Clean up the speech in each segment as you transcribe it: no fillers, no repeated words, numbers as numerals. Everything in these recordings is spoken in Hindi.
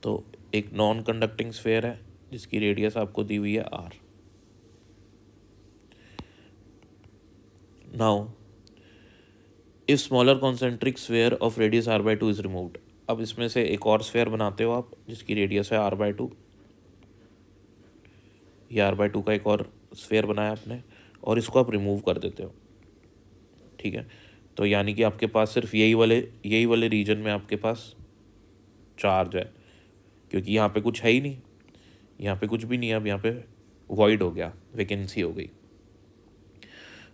तो एक नॉन कंडक्टिंग स्फेयर है जिसकी रेडियस आपको दी हुई है r। Now if smaller concentric sphere of radius r/2 is removed, अब इसमें से एक और स्फेयर बनाते हो आप जिसकी रेडियस है r/2। ये r/2 का एक और स्फेयर बनाया आपने और इसको आप रिमूव कर देते हो, ठीक है। तो यानी कि आपके पास सिर्फ यही वाले रीजन में आपके पास चार्ज है, क्योंकि यहाँ पे कुछ है ही नहीं, यहाँ पे कुछ भी नहीं है। अब यहाँ पे वॉइड हो गया, वैकेंसी हो गई।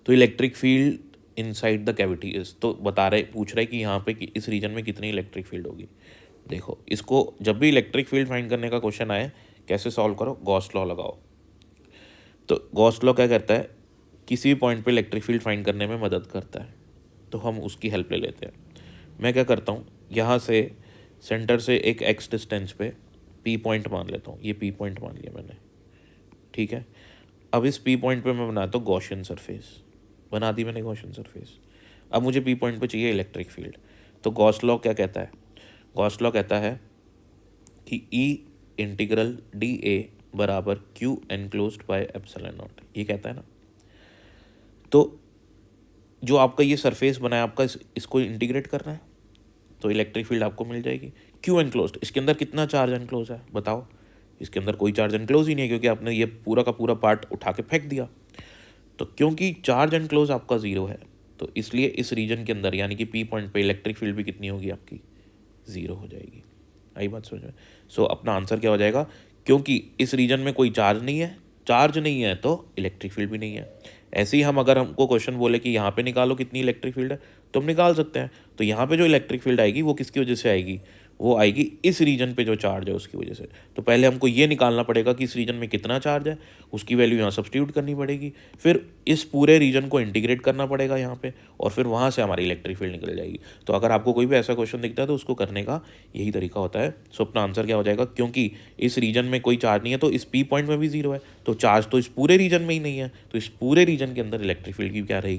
तो electric field inside the cavity is, तो पूछ रहा है कि यहाँ पे कि इस रीजन में कितनी इलेक्ट्रिक फील्ड होगी। देखो, इसको जब भी इलेक्ट्रिक फील्ड फाइंड करने का क्वेश्चन आए कैसे सॉल्व करो, गॉस लॉ लगाओ। तो गॉस लॉ क्या करता है, किसी भी पॉइंट पे इलेक्ट्रिक फील्ड फाइंड करने में मदद करता है, तो हम उसकी हेल्प ले लेते हैं। मैं क्या करता हूँ, यहाँ से सेंटर से एक एक्स डिस्टेंस पे पी पॉइंट मान लेता हूँ। ये पी पॉइंट मान लिया मैंने, ठीक है। अब इस पी पॉइंट पे मैं बनाता हूँ गॉसियन सरफेस, बना दी मैंने गॉसियन सरफेस। अब मुझे पी पॉइंट पे चाहिए इलेक्ट्रिक फील्ड। तो गॉस लॉ क्या कहता है, गॉस लॉ कहता है कि ई इंटीग्रल डी ए बराबर Q enclosed by epsilon not, ये कहता है ना। तो जो आपका ये सरफेस बना है आपका, इसको इंटीग्रेट करना है तो इलेक्ट्रिक फील्ड आपको मिल जाएगी। क्यू एनक्लोज्ड, इसके अंदर कितना चार्ज एनक्लोज है बताओ। इसके अंदर कोई चार्ज एनक्लोज ही नहीं है, क्योंकि आपने ये पूरा का पूरा पार्ट उठा के फेंक दिया। तो क्योंकि चार्ज एनक्लोज आपका ज़ीरो है, तो इसलिए इस रीजन के अंदर यानी कि पी पॉइंट पे इलेक्ट्रिक फील्ड भी कितनी होगी आपकी, ज़ीरो हो जाएगी। आई बात समझ में। सो अपना आंसर क्या हो जाएगा, क्योंकि इस रीजन में कोई चार्ज नहीं है तो इलेक्ट्रिक फील्ड भी नहीं है। ऐसे ही हम अगर हमको क्वेश्चन बोले कि यहाँ पे निकालो कितनी इलेक्ट्रिक फील्ड है, तो हम निकाल सकते हैं। तो यहाँ पे जो इलेक्ट्रिक फील्ड आएगी वो किसकी वजह से आएगी, वो आएगी इस रीजन पे जो चार्ज है उसकी वजह से। तो पहले हमको ये निकालना पड़ेगा कि इस रीजन में कितना चार्ज है, उसकी वैल्यू यहाँ सब्स्टिट्यूट करनी पड़ेगी, फिर इस पूरे रीजन को इंटीग्रेट करना पड़ेगा यहाँ पे, और फिर वहाँ से हमारी इलेक्ट्रिक फील्ड निकल जाएगी। तो अगर आपको कोई भी ऐसा क्वेश्चन दिखता है तो उसको करने का यही तरीका होता है। सो अपना आंसर क्या हो जाएगा, क्योंकि इस रीजन में कोई चार्ज नहीं है तो इस पी पॉइंट में भी जीरो है, तो चार्ज तो इस पूरे रीजन में ही नहीं है, तो इस पूरे रीजन के अंदर इलेक्ट्रिक फील्ड की क्या रहेगी,